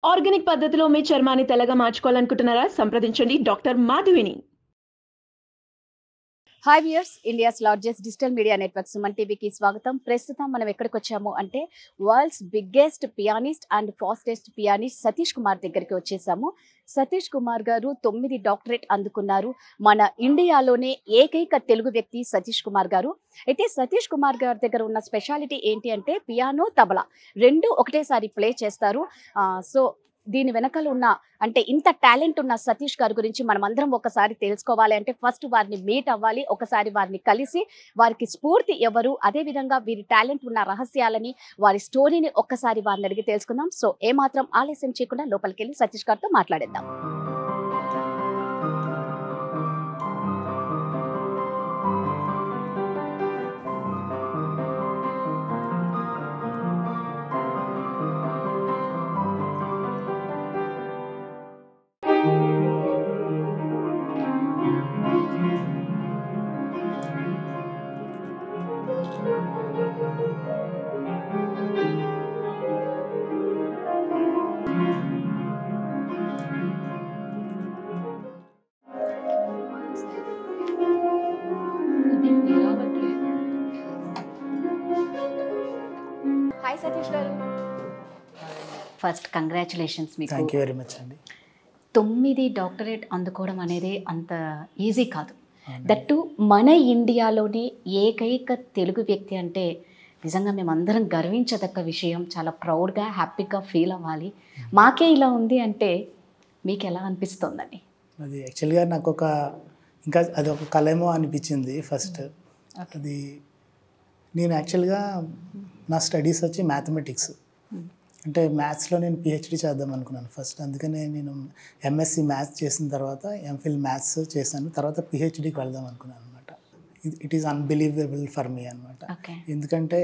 Organic పద్ధతిలో మీ చర్మాన్ని తెల్లగా మార్చుకోవాలనుకుంటున్నారా? సంప్రదించండి డాక్టర్ మాధవిని. Hi viewers, India's largest digital media network Suman టీవీకి స్వాగతం. ప్రస్తుతం మనం ఎక్కడికి వచ్చాము అంటే world's biggest pianist and fastest pianist Satish Kumar దగ్గరికి వచ్చేసాము. సతీష్ కుమార్ గారు 9 డాక్టరేట్ అందుకున్నారు. మన ఇండియాలోనే ఏకైక తెలుగు వ్యక్తి సతీష్ కుమార్ గారు. అయితే సతీష్ కుమార్ గారి దగ్గర ఉన్న స్పెషాలిటీ ఏంటి అంటే పియానో, తబలా రెండు ఒకటేసారి ప్లే చేస్తారు. సో దీని వెనకాల ఉన్న అంటే ఇంత టాలెంట్ ఉన్న సతీష్ గారి గురించి మనం అందరం ఒకసారి తెలుసుకోవాలి అంటే ఫస్ట్ వారిని మీట్ అవ్వాలి, ఒకసారి వారిని కలిసి వారికి స్ఫూర్తి ఎవరు, అదేవిధంగా వీరి టాలెంట్ ఉన్న రహస్యాలని, వారి స్టోరీని ఒక్కసారి వారిని అడిగి తెలుసుకుందాం. సో ఏమాత్రం ఆలస్యం చేయకుండా లోపలికి వెళ్ళి సతీష్ గారితో మాట్లాడేద్దాం. హాయ్ సతీష్ గారు, ఫస్ట్ కంగ్రాచులేషన్స్ మీకు. థ్యాంక్ యూ వెరీ మచ్ అండి. 9 డాక్టరేట్ అందుకోవడం అనేది అంత ఈజీ కాదు. దట్టు మన ఇండియాలోనే ఏకైక తెలుగు వ్యక్తి అంటే నిజంగా మేమందరం గర్వించదగ్గ విషయం. చాలా ప్రౌడ్గా హ్యాపీగా ఫీల్ అవ్వాలి. మాకే ఇలా ఉంది అంటే మీకు ఎలా అనిపిస్తుందని? అది యాక్చువల్గా నాకు ఇంకా అది ఒక కళేమో అనిపించింది ఫస్ట్. అది నేను యాక్చువల్గా నా స్టడీస్ వచ్చి మ్యాథమెటిక్స్, అంటే మ్యాథ్స్లో నేను పిహెచ్డి చేద్దాం అనుకున్నాను ఫస్ట్. అందుకనే నేను ఎంఎస్సి మ్యాథ్స్ చేసిన తర్వాత ఎంఫిల్ మ్యాథ్స్ చేశాను. తర్వాత పిహెచ్డికి వెళ్దాం అనుకున్నాను అనమాట. It is unbelievable for me అనమాట. ఎందుకంటే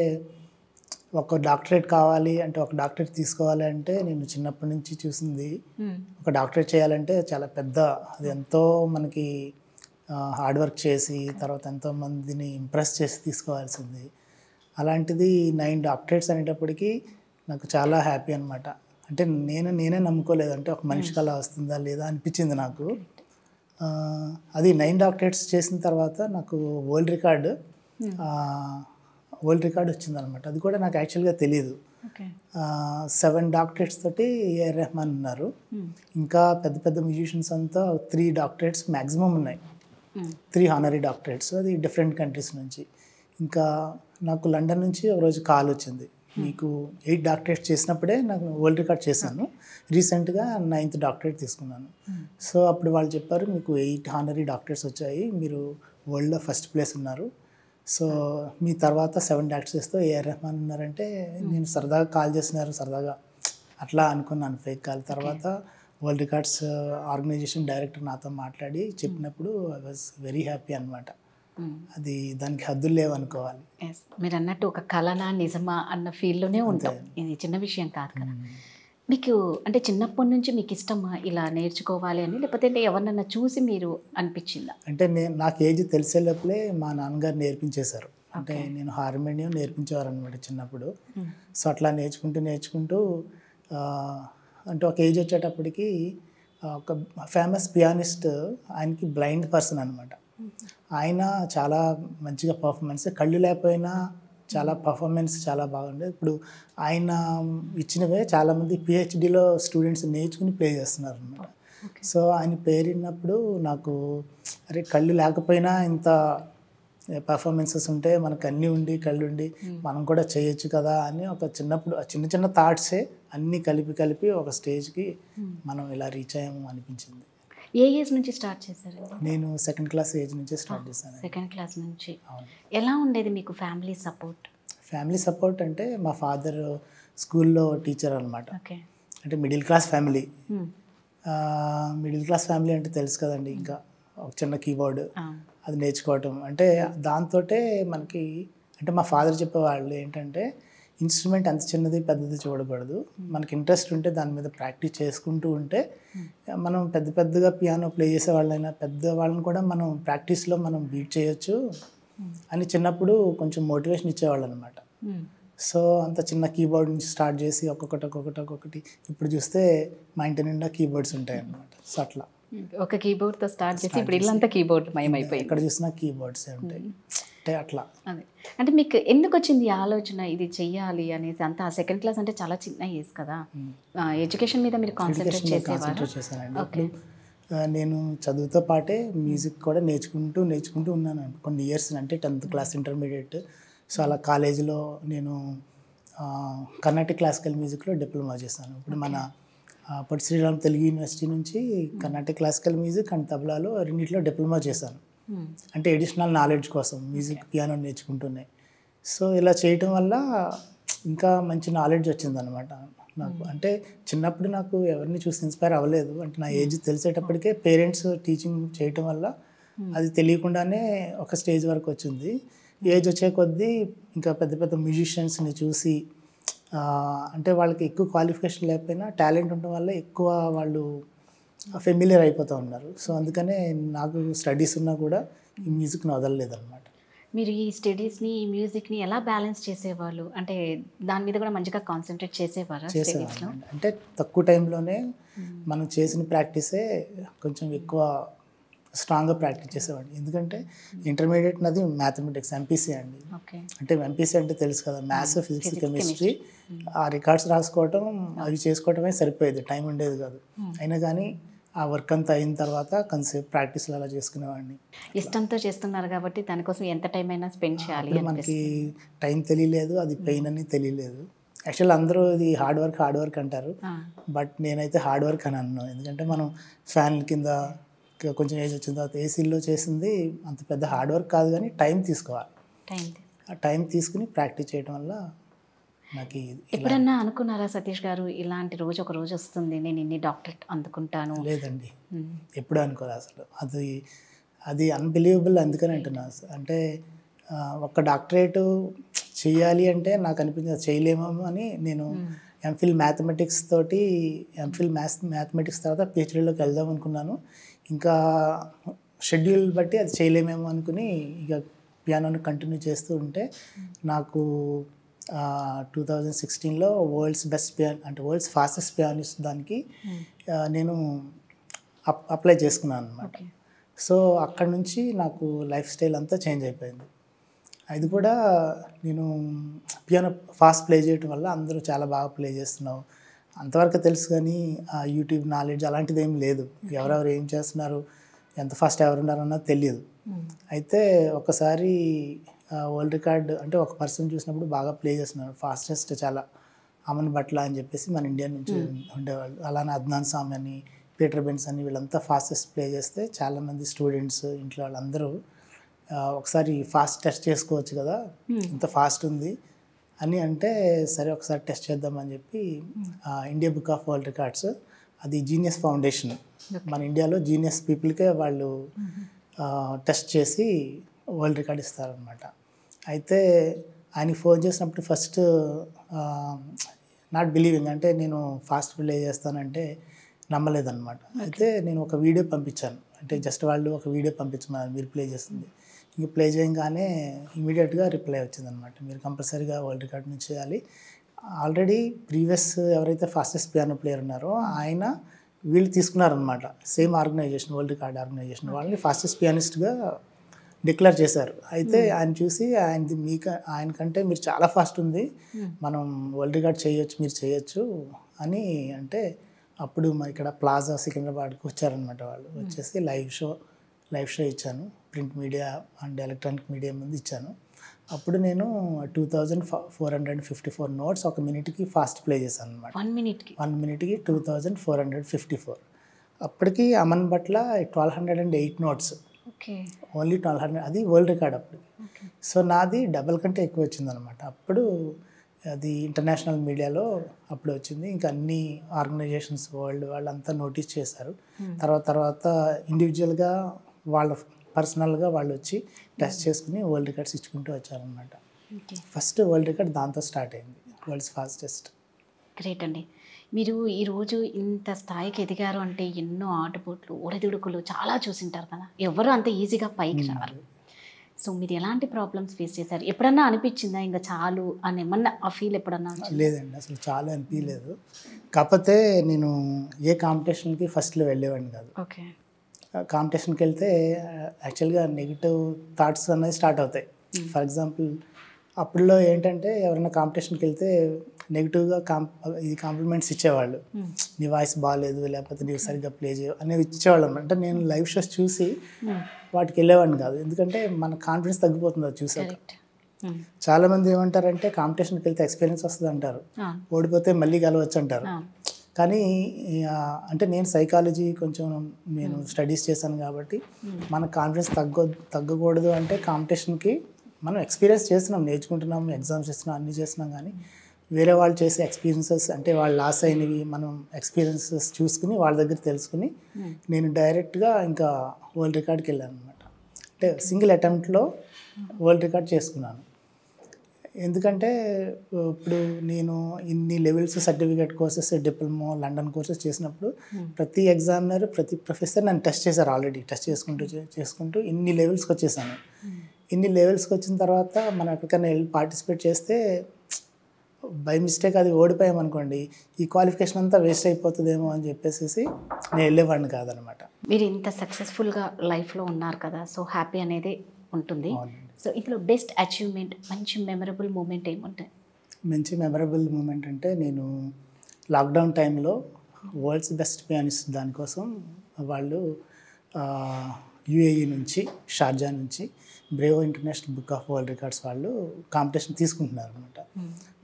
ఒక డాక్టరేట్ కావాలి అంటే, ఒక డాక్టరేట్ తీసుకోవాలి అంటే నేను చిన్నప్పటి నుంచి చూసింది ఒక డాక్టరేట్ చేయాలంటే చాలా పెద్ద, అది ఎంతో మనకి హార్డ్ వర్క్ చేసి తర్వాత ఎంతోమందిని ఇంప్రెస్ చేసి తీసుకోవాల్సింది. అలాంటిది 9 డాక్టరేట్స్ అనేటప్పటికీ నాకు చాలా హ్యాపీ అనమాట. అంటే నేనే నమ్ముకోలేదు, అంటే ఒక మనిషికి అలా వస్తుందా లేదా అనిపించింది నాకు. అది 9 డాక్టరేట్స్ చేసిన తర్వాత నాకు వరల్డ్ రికార్డ్ వచ్చిందనమాట. అది కూడా నాకు యాక్చువల్గా తెలియదు. 7 డాక్టరేట్స్ తోటి ఏఆర్ రెహమాన్ ఉన్నారు. ఇంకా పెద్ద పెద్ద మ్యూజిషియన్స్ అంతా 3 డాక్టరేట్స్ మ్యాక్సిమం ఉన్నాయి, 3 హానరీ డాక్టరేట్స్, అది డిఫరెంట్ కంట్రీస్ నుంచి. ఇంకా నాకు లండన్ నుంచి ఒక రోజు కాల్ వచ్చింది, మీకు 8 డాక్టరేట్స్ చేసినప్పుడే నాకు వరల్డ్ రికార్డ్ చేశాను, రీసెంట్గా 9th డాక్టరేట్ తీసుకున్నాను. సో అప్పుడు వాళ్ళు చెప్పారు, మీకు 8 హానరీ డాక్టరేట్స్ వచ్చాయి, మీరు వరల్డ్లో ఫస్ట్ ప్లేస్ ఉన్నారు. సో మీ తర్వాత 7 డాక్టరేట్స్తో ఏఆర్ రెహమాన్ ఉన్నారంటే నేను సరదాగా కాల్ చేస్తున్నారు, సరదాగా అట్లా అనుకున్నాను, ఫేక్ కాల్. తర్వాత వరల్డ్ రికార్డ్స్ ఆర్గనైజేషన్ డైరెక్టర్ నాతో మాట్లాడి చెప్పినప్పుడు ఐ వాజ్ వెరీ హ్యాపీ అనమాట. అది దానికి హద్దులు లేవనుకోవాలి. మీరు అన్నట్టు ఒక కళనా నిజమా అన్న ఫీల్డ్లోనే ఉంటాం. ఇది చిన్న విషయం కాదు కదా. మీకు అంటే చిన్నప్పటి నుంచి మీకు ఇష్టమా ఇలా నేర్చుకోవాలి అని, లేకపోతే ఎవరినన్నా చూసి మీరు అనిపించిందా? అంటే నాకు ఏజ్ తెలిసేలోపలే మా నాన్నగారు నేర్పించేశారు. అంటే నేను హార్మోనియం నేర్పించేవారు అనమాట చిన్నప్పుడు. సో అట్లా నేర్చుకుంటూ అంటే ఒక ఏజ్ వచ్చేటప్పటికి ఒక ఫేమస్ పియానిస్ట్, ఆయనకి బ్లైండ్ పర్సన్ అనమాట. ఆయన చాలా మంచిగా పర్ఫార్మెన్స్, కళ్ళు లేకపోయినా చాలా పర్ఫార్మెన్స్ చాలా బాగుండేది. ఇప్పుడు ఆయన ఇచ్చినవే చాలామంది పిహెచ్డిలో స్టూడెంట్స్ నేర్చుకుని ప్లే చేస్తున్నారు అనమాట. సో ఆయన పేరు విన్నప్పుడు నాకు, అరే కళ్ళు లేకపోయినా ఇంత పర్ఫార్మెన్సెస్ ఉంటే, మనకు అన్నీ ఉండి కళ్ళు ఉండి మనం కూడా చేయొచ్చు కదా అని ఒక చిన్నప్పుడు చిన్న థాట్సే అన్నీ కలిపి ఒక స్టేజ్కి మనం ఇలా రీచ్ అయ్యాము అనిపించింది. ఏ ఏజ్ నుంచి స్టార్ట్ చేశారు? నేను 2nd క్లాస్ ఏజ్ నుంచి స్టార్ట్ చేశాను. 2nd క్లాస్ నుంచి. ఎలా ఉండేది మీకు ఫ్యామిలీ సపోర్ట్? ఫ్యామిలీ సపోర్ట్ అంటే మా ఫాదర్ స్కూల్లో టీచర్ అనమాట. అంటే middle class family. Middle class family అంటే తెలుసు కదండి, ఇంకా ఒక చిన్న కీబోర్డ్ అది నేర్చుకోవటం అంటే దాంతో మనకి, అంటే మా ఫాదర్ చెప్పేవాళ్ళు ఏంటంటే, ఇన్స్ట్రుమెంట్ అంత చిన్నది పెద్దది చూడకూడదు, మనకి ఇంట్రెస్ట్ ఉంటే దాని మీద ప్రాక్టీస్ చేసుకుంటూ ఉంటే మనం పెద్దగా పియానో ప్లే చేసే వాళ్ళైనా పెద్దవాళ్ళని కూడా మనం ప్రాక్టీస్లో మనం బీట్ చేయొచ్చు అని చిన్నప్పుడు కొంచెం మోటివేషన్ ఇచ్చేవాళ్ళు అనమాట. సో అంత చిన్న కీబోర్డ్ నుంచి స్టార్ట్ చేసి ఒక్కొక్కటి ఇప్పుడు చూస్తే మా ఇంటి నిండా కీబోర్డ్స్ ఉంటాయి అన్నమాట. సో అట్లా ఒక కీబోర్డ్తో స్టార్ట్ చేసి ఇప్పుడు ఇల్లంతా కీబోర్డ్ మయమైపోయింది. ఎక్కడ చూసినా కీబోర్డ్సే ఉంటాయి అంటే అట్లా. అదే అంటే మీకు ఎందుకు వచ్చింది ఈ ఆలోచన ఇది చెయ్యాలి అనేసి? అంత సెకండ్ క్లాస్ అంటే చాలా చిన్న ఏజ్ కదా, ఎడ్యుకేషన్ మీద మీరు కాన్సన్ట్రేట్ చేసేవారు? చేశానండి. ఇప్పుడు నేను చదువుతో పాటే మ్యూజిక్ కూడా నేర్చుకుంటూ ఉన్నాను కొన్ని ఇయర్స్, అంటే 10th క్లాస్ ఇంటర్మీడియట్. సో అలా కాలేజీలో నేను కర్ణాటక క్లాసికల్ మ్యూజిక్లో డిప్లొమా చేశాను. ఇప్పుడు మన పొట్టి శ్రీరామ్ తెలుగు యూనివర్సిటీ నుంచి కర్ణాటక క్లాసికల్ మ్యూజిక్ అండ్ తబలాలో రెండింటిలో డిప్లొమా చేశాను. అంటే ఎడిషనల్ నాలెడ్జ్ కోసం మ్యూజిక్ పియానో నేర్చుకుంటున్నాయి. సో ఇలా చేయటం వల్ల ఇంకా మంచి నాలెడ్జ్ వచ్చిందనమాట నాకు. అంటే చిన్నప్పుడు నాకు ఎవరిని చూసి ఇన్స్పైర్ అవ్వలేదు. అంటే నా ఏజ్ తెలిసేటప్పటికే పేరెంట్స్ టీచింగ్ చేయటం వల్ల అది తెలియకుండానే ఒక స్టేజ్ వరకు వచ్చింది. ఏజ్ వచ్చే కొద్దీ ఇంకా పెద్ద పెద్ద మ్యూజిషియన్స్ని చూసి, అంటే వాళ్ళకి ఎక్కువ క్వాలిఫికేషన్ లేకపోయినా టాలెంట్ ఉండడం వల్ల ఎక్కువ వాళ్ళు ఫెమిలియర్ అయిపోతూ ఉన్నారు. సో అందుకనే నాకు స్టడీస్ ఉన్నా కూడా ఈ మ్యూజిక్ని వదలలేదన్నమాట. మీరు ఈ స్టడీస్ని ఈ మ్యూజిక్ని ఎలా బ్యాలెన్స్ చేసేవాళ్ళు? అంటే దాని మీద కూడా మంచిగా కాన్సన్ట్రేట్ చేసేవారా? చేసేవాళ్ళు అంటే తక్కువ టైంలోనే మనం చేసిన ప్రాక్టీసే కొంచెం ఎక్కువ స్ట్రాంగ్గా ప్రాక్టీస్ చేసేవాడిని. ఎందుకంటే ఇంటర్మీడియట్ నాది మ్యాథమెటిక్స్ ఎంపీసీ అండి. అంటే ఎంపీసీ అంటే తెలుసు కదా, మ్యాథ్స్, ఫిజిక్స్, కెమిస్ట్రీ. ఆ రికార్డ్స్ రాసుకోవటం అవి చేసుకోవటమే సరిపోయేది, టైం ఉండేది కాదు. అయినా కానీ ఆ వర్క్ అంతా అయిన తర్వాత కొంతసేపు ప్రాక్టీస్లు అలా చేసుకునేవాడిని. ఇష్టంతో చేస్తున్నారు కాబట్టి దానికోసం ఎంత టైం అయినా స్పెండ్ చేయాలి. మనకి టైం తెలియలేదు, అది పెయిన్ అని తెలియలేదు. యాక్చువల్ అందరూ ఇది హార్డ్ వర్క్ అంటారు, బట్ నేనైతే హార్డ్ వర్క్ అని అన్నాను. ఎందుకంటే మనం ఫ్యాన్ కింద కొంచెం ఏజ్ వచ్చిన తర్వాత ఏసీలో చేసింది అంత పెద్ద హార్డ్ వర్క్ కాదు, కానీ టైం తీసుకోవాలి. ఆ టైం తీసుకుని ప్రాక్టీస్ చేయడం వల్ల నాకు ఎప్పుడన్నా అనుకున్నారా సతీష్ గారు, ఇలాంటి రోజు ఒక రోజు వస్తుంది నేను ఇన్ని డాక్టరేట్ అందుకుంటాను? లేదండి, ఎప్పుడు అనుకోలేదు అసలు. అది అన్బిలీవబుల్. అందుకని అంటున్నా. అంటే ఒక డాక్టరేట్ చేయాలి అంటే నాకు అనిపించింది చేయలేమేమో అని. నేను ఎంఫిల్ మ్యాథమెటిక్స్ తోటి మ్యాథమెటిక్స్ తర్వాత పిహెచ్డీలోకి వెళ్దాం అనుకున్నాను. ఇంకా షెడ్యూల్ బట్టి అది చేయలేమేమో అనుకుని ఇక పియానోని కంటిన్యూ చేస్తూ ఉంటే నాకు 2016లో వరల్డ్స్ ఫాస్టెస్ట్ పియానిస్ట్ దానికి నేను అప్లై చేసుకున్నాను అనమాట. సో అక్కడ నుంచి నాకు లైఫ్ స్టైల్ అంతా చేంజ్ అయిపోయింది. అది కూడా నేను పియానో ఫాస్ట్ ప్లే చేయడం వల్ల అందరూ చాలా బాగా ప్లే చేస్తున్నావు అంతవరకు తెలుసు, కానీ ఆ యూట్యూబ్ నాలెడ్జ్ అలాంటిది ఏం లేదు. ఎవరెవరు ఏం చేస్తున్నారు, ఎంత ఫాస్ట్ ఎవరున్నారు అన్నది తెలియదు. అయితే ఒకసారి వరల్డ్ రికార్డ్ అంటే ఒక పర్సన్ చూసినప్పుడు బాగా ప్లే చేస్తున్నారు, ఫాస్టెస్ట్ చాలా, అమన్ బట్లా అని చెప్పేసి మన ఇండియా నుంచి ఉండేవాళ్ళు. అలానే అద్నాన్ సామి అని, పీటర్ బెన్స్ అని, వీళ్ళంతా ఫాస్టెస్ట్ ప్లే చేస్తే చాలామంది స్టూడెంట్స్ ఇంట్లో వాళ్ళందరూ ఒకసారి ఫాస్ట్ టెస్ట్ చేసుకోవచ్చు కదా, ఇంత ఫాస్ట్ ఉంది అని అంటే, సరే ఒకసారి టెస్ట్ చేద్దామని చెప్పి India book of world records, అది జీనియస్ ఫౌండేషన్, మన ఇండియాలో జీనియస్ పీపుల్కే వాళ్ళు టెస్ట్ చేసి వరల్డ్ రికార్డ్ ఇస్తారనమాట. అయితే ఆయనకి ఫోన్ చేసినప్పుడు ఫస్ట్ నాట్ బిలీవింగ్, అంటే నేను ఫాస్ట్ ప్లే చేస్తానంటే నమ్మలేదన్నమాట. అయితే నేను ఒక వీడియో పంపించాను, అంటే జస్ట్ వాళ్ళు ఒక వీడియో పంపించమన్నారు మీరు ప్లే చేస్తుంది. ఇంక ప్లే చేయగానే ఇమీడియట్గా రిప్లై వచ్చిందనమాట, మీరు కంపల్సరీగా వరల్డ్ రికార్డ్ నుంచి చేయాలి. ఆల్రెడీ ప్రీవియస్ ఎవరైతే ఫాస్టెస్ట్ పియానో ప్లేయర్ ఉన్నారో ఆయన వీళ్ళు తీసుకున్నారనమాట, same organisation, world record organisation, వాళ్ళని ఫాస్టెస్ట్ పియానిస్ట్గా డిక్లేర్ చేశారు. అయితే ఆయన చూసి ఆయనకంటే మీరు చాలా ఫాస్ట్ ఉంది, మనం వరల్డ్ రికార్డ్ చేయొచ్చు, మీరు చేయొచ్చు అని అంటే, అప్పుడు మరి ఇక్కడ ప్లాజా సికింద్రాబాద్కి వచ్చారనమాట. వాళ్ళు వచ్చేసి లైవ్ షో ఇచ్చాను, print media and electronic media ముందు ఇచ్చాను. అప్పుడు నేను 2454 నోట్స్ ఒక మినిట్కి ఫాస్ట్ ప్లే చేశాను అనమాట. 1 మినిట్కి 2454. అప్పటికి అమన్ బట్ల 1208 నోట్స్, ఓన్లీ 1200, అది వరల్డ్ రికార్డ్ అప్పుడు. సో నాది డబల్ కంటే ఎక్కువ వచ్చిందనమాట. అప్పుడు అది ఇంటర్నేషనల్ మీడియాలో అప్పుడు వచ్చింది. ఇంకా అన్ని ఆర్గనైజేషన్స్ వాళ్ళంతా నోటీస్ చేశారు. తర్వాత ఇండివిజువల్గా పర్సనల్గా వాళ్ళు వచ్చి టెస్ట్ చేసుకుని వరల్డ్ రికార్డ్స్ ఇచ్చుకుంటూ వచ్చారనమాట. ఫస్ట్ వరల్డ్ రికార్డ్ దాంతో స్టార్ట్ అయింది, వరల్డ్స్ ఫాస్టెస్ట్. గ్రేట్ అండి. మీరు ఈరోజు ఇంత స్థాయికి ఎదిగారు అంటే ఎన్నో ఆటపోట్లు, ఒడిదుడుకులు చాలా చూసింటారు కదా, ఎవరు అంత ఈజీగా పైకి రారు. సో మీరు ఎలాంటి ప్రాబ్లమ్స్ ఫేస్ చేశారు? ఎప్పుడన్నా అనిపించిందా ఇంకా చాలు అని ఏమన్నా ఆ ఫీల్ ఎప్పుడన్నా వచ్చిందా? లేదండి, అసలు చాలా అనిపించలేదు. కాకపోతే నేను ఏ కాంపిటీషన్కి ఫస్ట్లో వెళ్ళేవాడిని కాదు. ఓకే. కాంపిటీషన్కి వెళ్తే యాక్చువల్గా నెగిటివ్ థాట్స్ అనేది స్టార్ట్ అవుతాయి. ఫర్ ఎగ్జాంపుల్ అప్పుడులో ఏంటంటే ఎవరైనా కాంపిటీషన్కి వెళ్తే నెగిటివ్గా ఇది కాంప్లిమెంట్స్ ఇచ్చేవాళ్ళు. నీ వాయిస్ బాగాలేదు, లేకపోతే నీవు సరిగ్గా ప్లే చేయవు అనేవి ఇచ్చేవాళ్ళు. అంటే నేను లైవ్ షోస్ చూసి వాటికి వెళ్ళేవాడిని కాదు, ఎందుకంటే మన కాన్ఫిడెన్స్ తగ్గిపోతుంది అది చూసాక. చాలామంది ఏమంటారంటే కాంపిటీషన్కి వెళ్తే ఎక్స్పీరియన్స్ వస్తుంది అంటారు, ఓడిపోతే మళ్ళీ గెలవచ్చు అంటారు. కానీ అంటే నేను సైకాలజీ కొంచెం నేను స్టడీస్ చేశాను కాబట్టి మన కాన్ఫిడెన్స్ తగ్గకూడదు అంటే కాంపిటీషన్కి మనం ఎక్స్పీరియన్స్ చేస్తున్నాం, నేర్చుకుంటున్నాం, ఎగ్జామ్స్ చేస్తున్నాం, అన్నీ చేస్తున్నాం. కానీ వేరే వాళ్ళు చేసే ఎక్స్పీరియన్సెస్ అంటే వాళ్ళు లాస్ అయినవి మనం ఎక్స్పీరియన్సెస్ చూసుకుని వాళ్ళ దగ్గర తెలుసుకుని నేను డైరెక్ట్గా ఇంకా వరల్డ్ రికార్డ్కి వెళ్ళాను అనమాట. అంటే సింగిల్ అటెంప్ట్లో వరల్డ్ రికార్డ్ చేసుకున్నాను. ఎందుకంటే ఇప్పుడు నేను ఇన్ని levels certificate courses, diploma, London courses చేసినప్పుడు ప్రతి ఎగ్జామినర్, ప్రతి ప్రొఫెసర్ నన్ను టెస్ట్ చేశారు. ఆల్రెడీ టెస్ట్ చేసుకుంటూ ఇన్ని లెవెల్స్కి వచ్చేసాను. ఇన్ని లెవెల్స్కి వచ్చిన తర్వాత మనం ఎక్కడికైనా వెళ్ళి పార్టిసిపేట్ చేస్తే బై మిస్టేక్ అది ఓడిపోయామనుకోండి, ఈ క్వాలిఫికేషన్ అంతా వేస్ట్ అయిపోతుందేమో అని చెప్పేసి నేను వెళ్ళేవాడిని కాదనమాట. మీరు ఇంత సక్సెస్ఫుల్గా లైఫ్లో ఉన్నారు కదా, సో హ్యాపీ అనేది ఉంటుంది. సో ఇందులో బెస్ట్ అచీవ్మెంట్, మంచి మెమరబుల్ మూమెంట్ ఏముంటాయి? మంచి మెమరబుల్ మూమెంట్ అంటే నేను లాక్డౌన్ టైంలో వరల్డ్స్ బెస్ట్ పియానిస్ట్ దానికోసం వాళ్ళు యుఏఈ నుంచి, షార్జా నుంచి Bravo international book of world records వాళ్ళు కాంపిటీషన్ తీసుకుంటున్నారు అనమాట.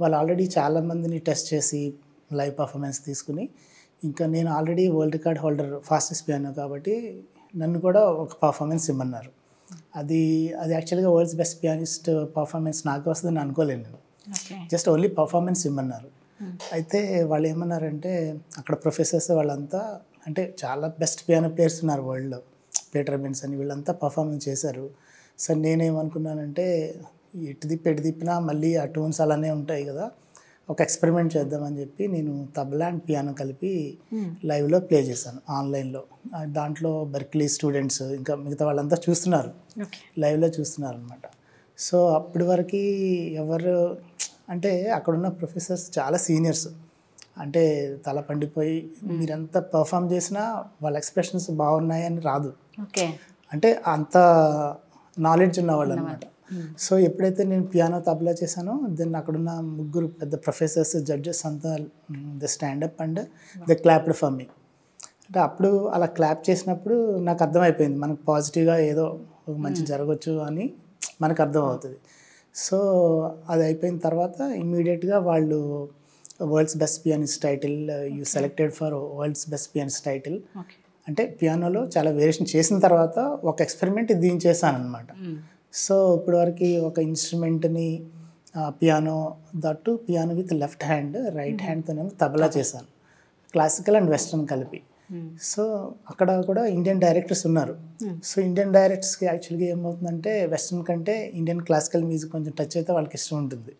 వాళ్ళు ఆల్రెడీ చాలామందిని టెస్ట్ చేసి లైవ్ పర్ఫార్మెన్స్ తీసుకుని, ఇంకా నేను already world record holder fastest piano కాబట్టి నన్ను కూడా ఒక పర్ఫార్మెన్స్ ఇమ్మన్నారు. అది యాక్చువల్గా వరల్డ్స్ బెస్ట్ పియానిస్ట్ పర్ఫార్మెన్స్ నాకు వస్తుందని అనుకోలేను నేను. జస్ట్ ఓన్లీ పర్ఫార్మెన్స్ ఇమ్మన్నారు. అయితే వాళ్ళు ఏమన్నారంటే అక్కడ ప్రొఫెసర్స్ వాళ్ళంతా అంటే చాలా బెస్ట్ పియానో ప్లేయర్స్ ఉన్నారు వరల్డ్లో, పీటర్ బెన్స్ అని, వీళ్ళంతా పర్ఫార్మెన్స్ చేశారు. సార్ నేనేమనుకున్నానంటే ఎటు తిప్పినా మళ్ళీ ఆ టూన్స్ అలానే ఉంటాయి కదా, ఒక ఎక్స్పెరిమెంట్ చేద్దామని చెప్పి నేను తబలా అండ్ పియానో కలిపి లైవ్లో ప్లే చేశాను ఆన్లైన్లో. దాంట్లో బెర్క్లీ స్టూడెంట్స్ ఇంకా మిగతా వాళ్ళంతా చూస్తున్నారు, లైవ్లో చూస్తున్నారు అనమాట. సో అప్పటి వరకు ఎవరు అంటే అక్కడున్న ప్రొఫెసర్స్ చాలా సీనియర్స్, అంటే తల పండిపోయి మీరంతా పర్ఫామ్ చేసినా వాళ్ళ ఎక్స్ప్రెషన్స్ బాగున్నాయని రాదు, అంటే అంత నాలెడ్జ్ ఉన్నవాళ్ళు అనమాట. సో ఎప్పుడైతే నేను పియానో తబలా చేశానో దెన్ అక్కడున్న ముగ్గురు పెద్ద ప్రొఫెసర్స్, జడ్జెస్ అంతా they stand up and they clapped for me. అంటే అప్పుడు అలా క్లాప్ చేసినప్పుడు నాకు అర్థమైపోయింది మనకు పాజిటివ్గా ఏదో మంచి జరగవచ్చు అని మనకు అర్థమవుతుంది. సో అది అయిపోయిన తర్వాత ఇమ్మీడియట్గా వాళ్ళు world's best pianist title, you selected for world's best pianist title. అంటే పియానోలో చాలా వేరియేషన్ చేసిన తర్వాత ఒక ఎక్స్పెరిమెంట్ దీని చేశాను అనమాట. సో ఇప్పటివరకు ఒక ఇన్స్ట్రుమెంట్ని piano that piano with left hand, right హ్యాండ్తోనేమో తబలా చేశాను, క్లాసికల్ అండ్ వెస్ట్రన్ కలిపి. సో అక్కడ కూడా ఇండియన్ డైరెక్టర్స్ ఉన్నారు. సో ఇండియన్ డైరెక్టర్స్కి యాక్చువల్గా ఏమవుతుందంటే వెస్ట్రన్ కంటే ఇండియన్ క్లాసికల్ మ్యూజిక్ కొంచెం టచ్ అయితే వాళ్ళకి ఇష్టం ఉంటుంది.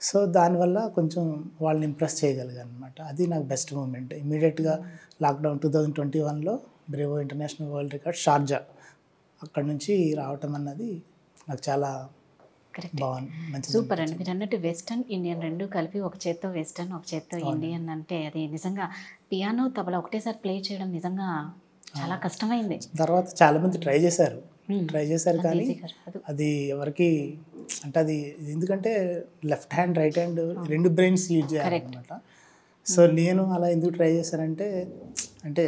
సో దానివల్ల కొంచెం వాళ్ళని ఇంప్రెస్ చేయగలిగాను అనమాట. అది నాకు బెస్ట్ మూమెంట్. ఇమీడియట్గా లాక్డౌన్ 2021లో Bravo international world record Sharjah అక్కడ నుంచి రావటం అన్నది నాకు చాలా బాగుంది, మంచి సూపర్ అండి. మీరు అన్నట్టు వెస్టర్న్ ఇండియన్ రెండు కలిపి ఒక చేత్తో వెస్టర్న్ ఒక చేత్తో ఇండియన్ అంటే అది నిజంగా పియానో తబలా ఒకటేసారి ప్లే చేయడం నిజంగా చాలా కష్టమైంది. తర్వాత చాలామంది ట్రై చేశారు కానీ అది ఎవరికి అంటే అది ఎందుకంటే లెఫ్ట్ హ్యాండ్ రైట్ హ్యాండ్ రెండు బ్రెయిన్స్ యూజ్ చేయాలన్నమాట. సో నేను అలా ఎందుకు ట్రై చేశానంటే అంటే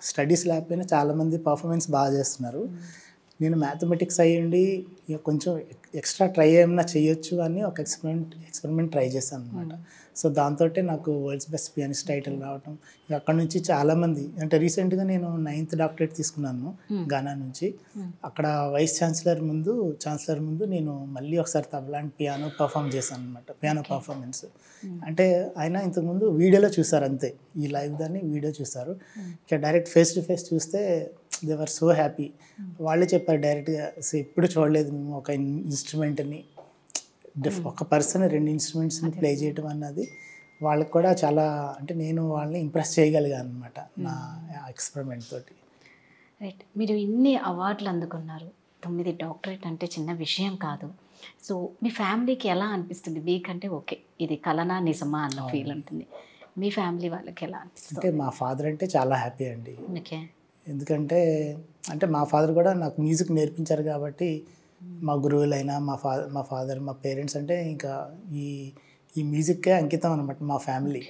స్టడీస్ లేకపోయినా చాలామంది పర్ఫార్మెన్స్ బాగా చేస్తున్నారు, నేను మ్యాథమెటిక్స్ అయ్యండి కొంచెం ఎక్స్ట్రా ట్రై ఏమైనా చేయొచ్చు అని ఒక ఎక్స్పెరిమెంట్ ట్రై చేశాను అనమాట. సో దాంతో నాకు వరల్డ్స్ బెస్ట్ పియానిస్ట్ టైటిల్ రావటం, అక్కడ నుంచి చాలామంది అంటే రీసెంట్గా నేను 9th డాక్టరేట్ తీసుకున్నాను ఘానా నుంచి. అక్కడ వైస్ ఛాన్సలర్ ముందు నేను మళ్ళీ ఒకసారి తబలా అండ్ పియానో పర్ఫామ్ చేశాను అనమాట, పియానో పర్ఫార్మెన్స్. అంటే ఆయన ఇంతకుముందు వీడియోలో చూసారు అంతే, ఈ లైవ్ దాన్ని వీడియో చూసారు, ఇక డైరెక్ట్ ఫేస్ టు ఫేస్ చూస్తే దే వర్ సో హ్యాపీ. వాళ్ళే చెప్పారు డైరెక్ట్గా, ఎప్పుడు చూడలేదు మేము ఒక ఇన్స్ట్రుమెంట్ని ఒక పర్సన్ 2 ఇన్స్ట్రుమెంట్స్ని ప్లే చేయడం అన్నది వాళ్ళకి కూడా చాలా అంటే నేను వాళ్ళని ఇంప్రెస్ చేయగలిగాను అనమాట నా ఎక్స్పెరిమెంట్ తోటి. రైట్. మీరు ఇన్ని అవార్డులు అందుకున్నారు, 9 డాక్టరేట్ అంటే చిన్న విషయం కాదు. సో మీ ఫ్యామిలీకి ఎలా అనిపిస్తుంది? మీకంటే ఓకే, ఇది కలనా నిజమా అన్న ఫీల్ ఉంటుంది. మీ ఫ్యామిలీ వాళ్ళకి ఎలా అనిపిస్తుంది? అంటే మా ఫాదర్ అంటే చాలా హ్యాపీ అండి. ఓకే. ఎందుకంటే అంటే మా ఫాదర్ కూడా నాకు మ్యూజిక్ నేర్పించారు కాబట్టి మా గురువులైనా మా ఫాదర్ మా పేరెంట్స్ అంటే ఇంకా ఈ ఈ మ్యూజిక్కే అంకితం అనమాట మా ఫ్యామిలీ.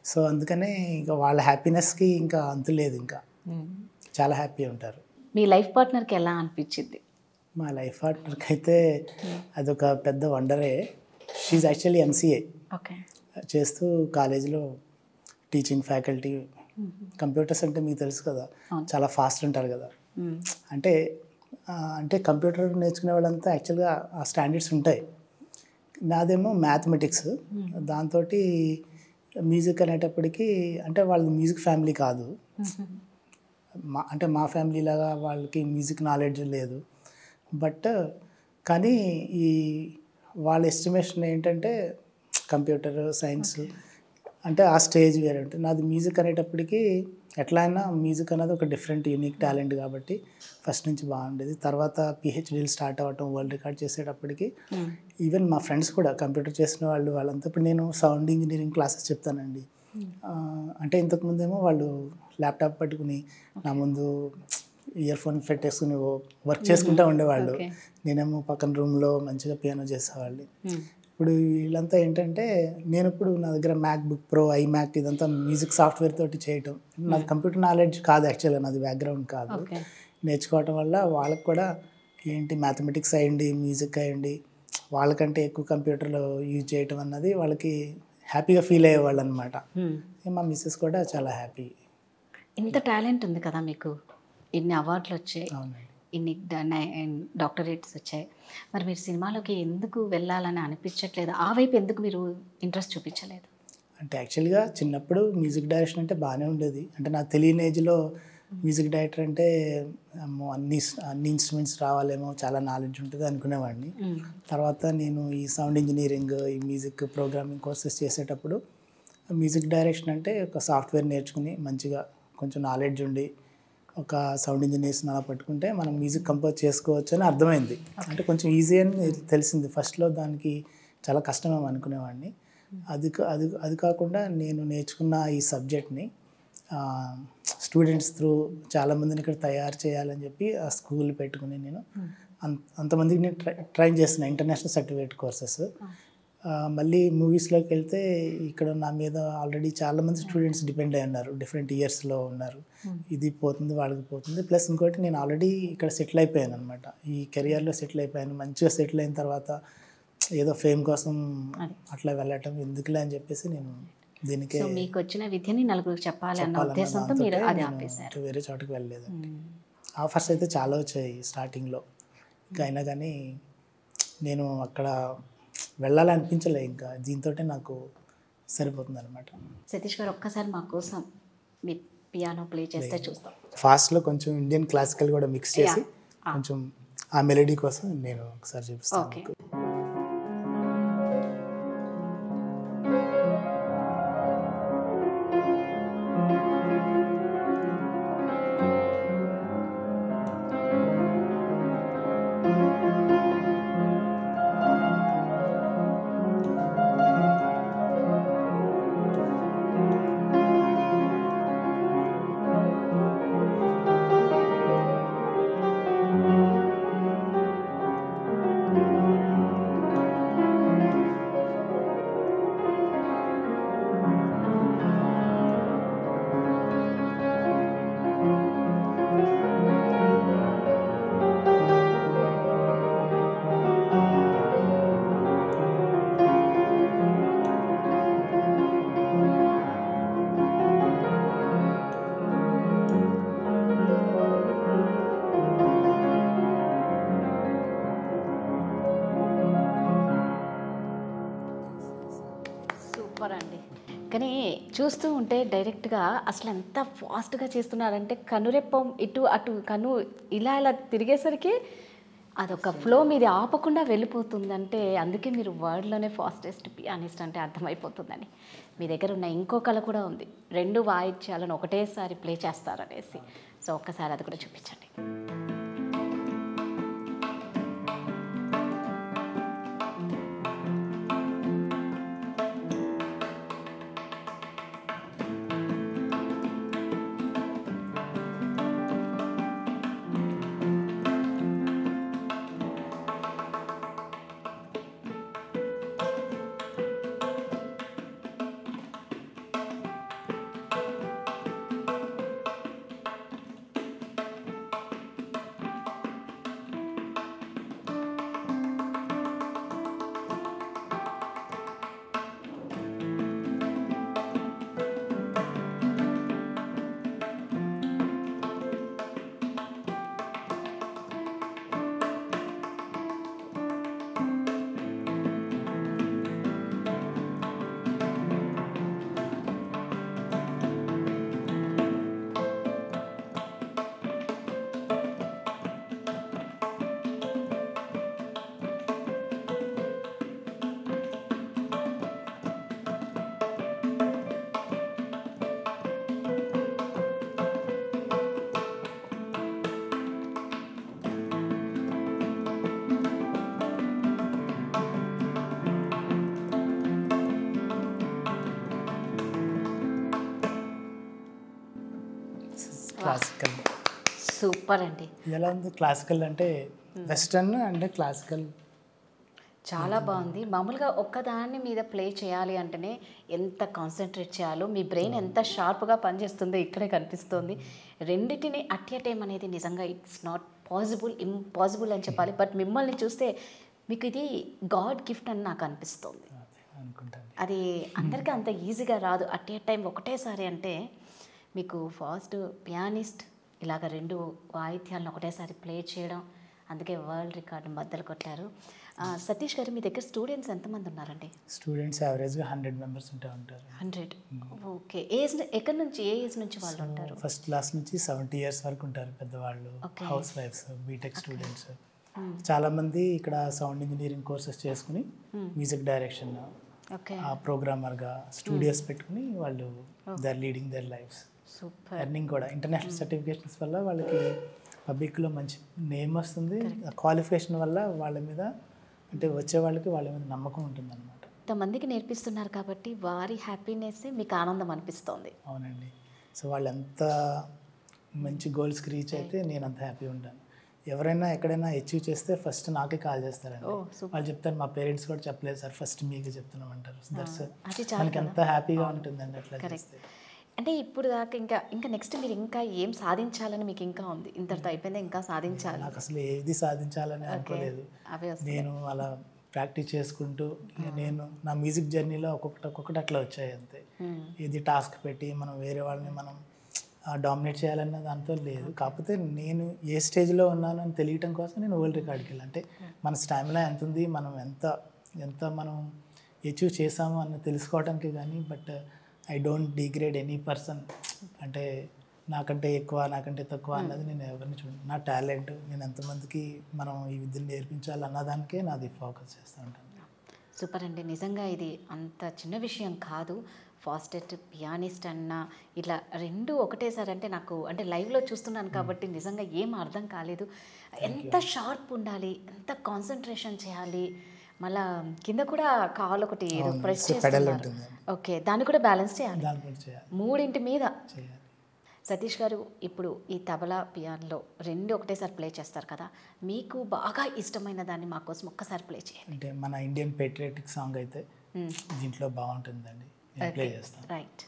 సో అందుకనే ఇంకా వాళ్ళ హ్యాపీనెస్కి ఇంకా అంతు లేదు, ఇంకా చాలా హ్యాపీ ఉంటారు. మీ లైఫ్ పార్ట్నర్కి ఎలా అనిపించింది? మా లైఫ్ పార్ట్నర్కి అయితే అదొక పెద్ద వండరే. She actually MCA okay. చేస్తూ కాలేజీలో టీచింగ్ ఫ్యాకల్టీ. కంప్యూటర్స్ అంటే మీకు తెలుసు కదా, చాలా ఫాస్ట్ ఉంటారు కదా. అంటే అంటే కంప్యూటర్ నేర్చుకునే వాళ్ళంతా యాక్చువల్గా ఆ స్టాండర్డ్స్ ఉంటాయి. నాదేమో మ్యాథమెటిక్స్. దాంతో మ్యూజిక్ అనేటప్పటికీ అంటే వాళ్ళది మ్యూజిక్ ఫ్యామిలీ కాదు. అంటే మా ఫ్యామిలీ లాగా వాళ్ళకి మ్యూజిక్ నాలెడ్జ్ లేదు. బట్ కానీ ఈ వాళ్ళ ఎస్టిమేషన్ ఏంటంటే కంప్యూటర్ సైన్స్ అంటే ఆ స్టేజ్ వేరే ఉంటుంది. నాది మ్యూజిక్ అనేటప్పటికీ ఎట్లా అయినా మ్యూజిక్ అనేది ఒక డిఫరెంట్ యూనిక్ టాలెంట్ కాబట్టి ఫస్ట్ నుంచి బాగుండేది. తర్వాత పిహెచ్డీలు స్టార్ట్ అవ్వటం, వరల్డ్ రికార్డ్ చేసేటప్పటికి ఈవెన్ మా ఫ్రెండ్స్ కూడా కంప్యూటర్ చేసిన వాళ్ళంతా ఇప్పుడు నేను సౌండ్ ఇంజనీరింగ్ క్లాసెస్ చెప్తానండి. అంటే ఇంతకుముందేమో వాళ్ళు ల్యాప్టాప్ పట్టుకుని నా ముందు ఇయర్ ఫోన్ పెట్టేసుకుని వర్క్ చేసుకుంటూ ఉండేవాళ్ళు. నేనేమో పక్కన రూమ్లో మంచిగా పియానో చేసేవాళ్ళు. ఇప్పుడు వీళ్ళంతా ఏంటంటే నేను ఇప్పుడు నా దగ్గర మ్యాక్ బుక్ ప్రో, ఐమ్యాక్ ఇదంతా మ్యూజిక్ సాఫ్ట్వేర్ తోటి చేయటం. నాది కంప్యూటర్ నాలెడ్జ్ కాదు యాక్చువల్గా, నాది బ్యాక్గ్రౌండ్ కాదు. నేర్చుకోవటం వల్ల వాళ్ళకి కూడా ఏంటి మ్యాథమెటిక్స్ అయ్యండి, మ్యూజిక్ అయ్యండి, వాళ్ళకంటే ఎక్కువ కంప్యూటర్లో యూజ్ చేయటం అన్నది వాళ్ళకి హ్యాపీగా ఫీల్ అయ్యేవాళ్ళు అనమాట. మా మిస్సెస్ కూడా చాలా హ్యాపీ. ఇంత టాలెంట్ ఉంది కదా మీకు, ఇన్ని అవార్డులు వచ్చాయి, అవునండి, ఇన్ని డాక్టరేట్స్ వచ్చాయి. మరి మీరు సినిమాలోకి ఎందుకు వెళ్ళాలని అనిపించట్లేదు? ఆ వైపు ఎందుకు మీరు ఇంట్రెస్ట్ చూపించలేదు? అంటే యాక్చువల్గా చిన్నప్పుడు మ్యూజిక్ డైరెక్షన్ అంటే బాగానే ఉండేది. అంటే నాకు తెలియని ఏజ్లో మ్యూజిక్ డైరెక్టర్ అంటే అన్ని ఇన్స్ట్రుమెంట్స్ రావాలేమో, చాలా నాలెడ్జ్ ఉంటుంది అనుకునేవాడిని. తర్వాత నేను ఈ సౌండ్ ఇంజనీరింగ్, ఈ మ్యూజిక్ ప్రోగ్రామింగ్ కోర్సెస్ చేసేటప్పుడు మ్యూజిక్ డైరెక్షన్ అంటే ఒక సాఫ్ట్వేర్ నేర్చుకుని మంచిగా కొంచెం నాలెడ్జ్ ఉండి ఒక సౌండ్ ఇంజనీర్స్ని అలా పట్టుకుంటే మనం మ్యూజిక్ కంపోజ్ చేసుకోవచ్చు అని అర్థమైంది. అంటే కొంచెం ఈజీ అని తెలిసింది. ఫస్ట్లో దానికి చాలా కష్టమేమో అనుకునేవాడిని. అది కాకుండా నేను నేర్చుకున్న ఈ సబ్జెక్ట్ని స్టూడెంట్స్ త్రూ చాలామందిని ఇక్కడ తయారు చేయాలని చెప్పి ఆ స్కూల్ పెట్టుకుని నేను అంతమందికి నేను ట్రైన్ చేస్తున్నా ఇంటర్నేషనల్ సర్టిఫికేట్ కోర్సెస్. మళ్ళీ మూవీస్లోకి వెళ్తే ఇక్కడ నా మీద ఆల్రెడీ చాలామంది స్టూడెంట్స్ డిపెండ్ అయి ఉన్నారు, డిఫరెంట్ ఇయర్స్లో ఉన్నారు. ఇది పోతుంది, వాళ్ళకి పోతుంది. ప్లస్ ఇంకోటి నేను ఆల్రెడీ ఇక్కడ సెటిల్ అయిపోయాను అనమాట. ఈ కెరియర్లో సెటిల్ అయిపోయాను. మంచిగా సెటిల్ అయిన తర్వాత ఏదో ఫేమ్ కోసం అట్లా వెళ్ళటం ఎందుకులే అని చెప్పేసి నేను దీనికి మీకు వచ్చిన విద్యని నలుగురికి చెప్పాలన్న ఉద్దేశంతో మీరు అది ఆపేశారు. వేరే చోటుకి వెళ్ళలేదండి. ఆఫర్స్ అయితే చాలా వచ్చాయి స్టార్టింగ్లో, ఇంకా అయినా కానీ నేను అక్కడ వెళ్ళాలనిపించలే. ఇంకా దీంతో నాకు సరిపోతుంది అనమాట. సతీష్ గారు ఒక్కసారి మా కోసం మీ పియానో ప్లే చేస్తే చూస్తాం. ఫాస్ట్లో కొంచెం ఇండియన్ క్లాసికల్ కూడా మిక్స్ చేసి కొంచెం ఆ మెలడీ కోసం నేను ఒకసారి చూపిస్తాను. అండి. కానీ చూస్తూ ఉంటే డైరెక్ట్గా అసలు ఎంత ఫాస్ట్గా చేస్తున్నారంటే కనురెప్పం ఇటు అటు కను ఇలా ఇలా తిరిగేసరికి అదొక ఫ్లో మీది ఆపకుండా వెళ్ళిపోతుందంటే అందుకే మీరు వరల్డ్లోనే ఫాస్టెస్ట్ పియానిస్ట్ అంటే అర్థమైపోతుందని. మీ దగ్గర ఉన్న ఇంకో కళ కూడా ఉంది, 2 వాయిద్యాలను ఒకటేసారి ప్లే చేస్తారనేసి. సో ఒక్కసారి అది కూడా చూపించండి. క్లాసికల్. సూపర్ అండి. ఎలా ఉంది క్లాసికల్ అంటే వెస్టర్న్ అంటే క్లాసికల్ చాలా బాగుంది. మామూలుగా ఒక్కదాన్ని మీద ప్లే చేయాలి అంటేనే ఎంత కాన్సన్ట్రేట్ చేయాలో, మీ బ్రెయిన్ ఎంత షార్ప్గా పనిచేస్తుందో ఇక్కడే కనిపిస్తుంది. రెండింటిని అట్ ఎ టైం అనేది నిజంగా ఇట్స్ నాట్ పాసిబుల్, ఇంపాసిబుల్ అని చెప్పాలి. బట్ మిమ్మల్ని చూస్తే మీకు ఇది గాడ్ గిఫ్ట్ అని నాకు అనిపిస్తుంది. అనుకుంటాను. అది అందరికీ అంత ఈజీగా రాదు. అట్ ఏ టైం ఒకటేసారి అంటే మీకు ఫస్ట్ పియానిస్ట్ ఇలాగ 2 వాయిద్యాలను ఒకటేసారి ప్లే చేయడం, అందుకే వరల్డ్ రికార్డు బద్దలు కొట్టారు. సతీష్ గారు, మీ దగ్గర స్టూడెంట్స్ ఎంతమంది ఉన్నారండి? స్టూడెంట్స్ యావరేజ్గా 100 మెంబర్స్ ఉంటారు. 100. ఓకే. ఏజ్ ఎక్కడి నుంచి, ఏ ఏజ్ నుంచి వాళ్ళు ఉంటారు? ఫస్ట్ క్లాస్ నుంచి 70 ఇయర్స్ వరకు ఉంటారు పెద్దవాళ్ళు, హౌస్ వైఫ్స్, బీటెక్ స్టూడెంట్స్. చాలామంది ఇక్కడ సౌండ్ ఇంజనీరింగ్ కోర్సెస్ చేసుకుని మ్యూజిక్ డైరెక్షన్, ప్రోగ్రామర్గా స్టూడియోస్ పెట్టుకుని వాళ్ళు they are leading their lives. Super. Earning కూడా ఇంటర్నేషనల్ సర్టిఫికేషన్స్ వల్ల వాళ్ళకి పబ్లిక్లో మంచి నేమ్ వస్తుంది. క్వాలిఫికేషన్ వల్ల వాళ్ళ మీద అంటే వచ్చే వాళ్ళకి వాళ్ళ మీద నమ్మకం ఉంటుందన్నమాట. ఇంతమందికి నేర్పిస్తున్నారు కాబట్టి వారి హ్యాపీనెస్ మీకు ఆనందం అనిపిస్తుంది. అవునండి. సో వాళ్ళు ఎంత మంచి గోల్స్కి రీచ్ అయితే నేను అంత హ్యాపీ ఉంటాను. ఎవరైనా ఎక్కడైనా అచీవ్ చేస్తే ఫస్ట్ నాకే కాల్ చేస్తారండి. వాళ్ళు చెప్తారు మా పేరెంట్స్ కూడా చెప్పలేదు సార్, ఫస్ట్ మీకే చెప్తున్నాం అంటారు. దట్స్ మనకి ఎంత హ్యాపీగా ఉంటుందండి అట్లా చేస్తే. అంటే ఇప్పుడు దాకా ఇంకా నెక్స్ట్ మీరు ఇంకా ఏం సాధించాలని మీకు ఇంకా ఉంది? ఇంతటితో అయిపోయింది, ఇంకా సాధించాలి? నాకు అసలు ఏది సాధించాలని అనుకోలేదు. నేను అలా ప్రాక్టీస్ చేసుకుంటూ నేను నా మ్యూజిక్ జర్నీలో ఒక్కొక్కటి అట్లా వచ్చాయి అంతే. ఇది టాస్క్ పెట్టి మనం వేరే వాళ్ళని మనం డామినేట్ చేయాలన్న దాంతో లేదు. కాకపోతే నేను ఏ స్టేజ్లో ఉన్నాను అని తెలియటం కోసం నేను వరల్డ్ రికార్డ్కి వెళ్ళాను. అంటే మన స్టామినా ఎంత ఉంది, మనం ఎంత మనం అచీవ్ చేసాము అన్న తెలుసుకోవడానికి. కానీ but I don't degrade any person. అంటే నాకంటే ఎక్కువ నాకంటే తక్కువ అన్నది నేను ఎవరిని చూడండి. నా టాలెంట్ నేను ఎంతమందికి మనం ఈ విద్యను నేర్పించాలి అన్నదానికే నాది ఫోకస్ చేస్తూ ఉంటాను. సూపర్ అండి. నిజంగా ఇది అంత చిన్న విషయం కాదు. ఫాస్టెస్ట్, పియానిస్ట్ అన్న ఇట్లా 2 ఒకటేసారి అంటే నాకు అంటే లైవ్లో చూస్తున్నాను కాబట్టి నిజంగా ఏం అర్థం కాలేదు. ఎంత షార్ప్ ఉండాలి, ఎంత కాన్సన్ట్రేషన్ చేయాలి, మళ్ళా కింద కూడా కాల్ ఒకటి ప్రెస్ చేస్తున్నారు. ఓకే, దాన్ని కూడా బ్యాలెన్స్ చేయాలి. 3 మీద. సతీష్ గారు, ఇప్పుడు ఈ తబలా పియానోలో 2 ఒకటేసారి ప్లే చేస్తారు కదా, మీకు బాగా ఇష్టమైన దాన్ని మా కోసం ఒక్కసారి ప్లే చేయండి. అంటే మన ఇండియన్ పేట్రియాటిక్ సాంగ్ అయితే దీంట్లో బాగుంటుందండి, నేను ప్లే చేస్తాను. రైట్.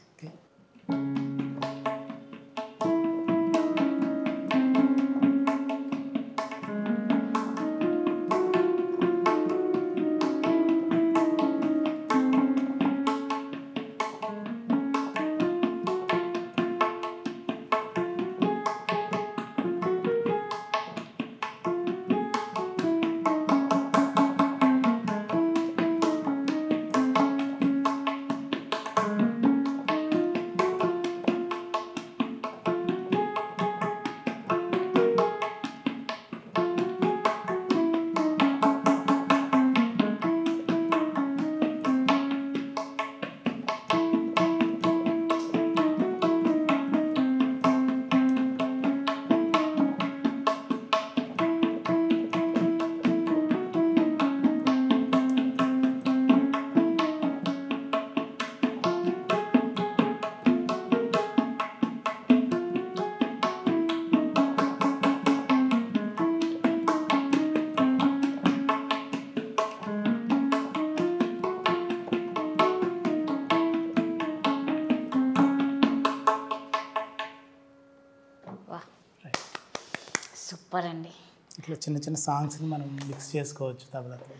సూపర్ అండి. ఇట్లా చిన్న చిన్న సాంగ్స్ని మనం మిక్స్ చేసుకోవచ్చు తబలాతో.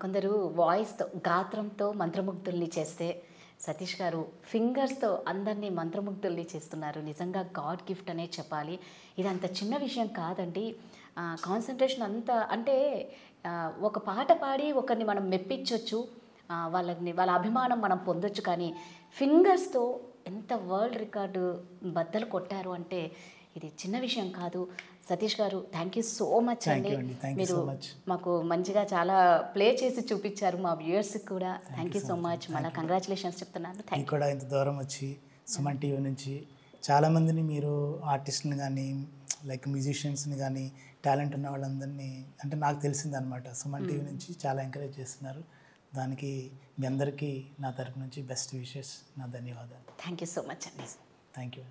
కొందరు వాయిస్తో, గాత్రంతో మంత్రముగ్ధుల్ని చేస్తే, సతీష్ గారు ఫింగర్స్తో అందరినీ మంత్రముగ్ధుల్ని చేస్తున్నారు. నిజంగా గాడ్ గిఫ్ట్ అనే చెప్పాలి. ఇది అంత చిన్న విషయం కాదండి. కాన్సన్ట్రేషన్ అంతా అంటే ఒక పాట పాడి ఒకరిని మనం మెప్పించవచ్చు, వాళ్ళ అభిమానం మనం పొందొచ్చు. కానీ ఫింగర్స్తో ఎంత వరల్డ్ రికార్డు బద్దలు కొట్టారు అంటే ఇది చిన్న విషయం కాదు. సతీష్ గారు, థ్యాంక్ యూ సో మచ్ అండి. మీరు మాకు మంచిగా చాలా ప్లే చేసి చూపించారు, మా వ్యూయర్స్కి కూడా థ్యాంక్ యూ సో మచ్. మళ్ళీ కంగ్రాచులేషన్స్ చెప్తున్నాను. Thank you. కూడా ఇంత దూరం వచ్చి సుమన్ టీవీ నుంచి చాలామందిని, మీరు ఆర్టిస్ట్ని కానీ లైక్ మ్యూజిషియన్స్ని కానీ టాలెంట్ ఉన్న వాళ్ళందరినీ అంటే నాకు తెలిసిందనమాట, సుమన్ టీవీ నుంచి చాలా ఎంకరేజ్ చేస్తున్నారు. దానికి మీ అందరికీ నా తరపు నుంచి బెస్ట్ విషెస్, నా ధన్యవాదాలు. థ్యాంక్ యూ సో మచ్ అండి. Thank you.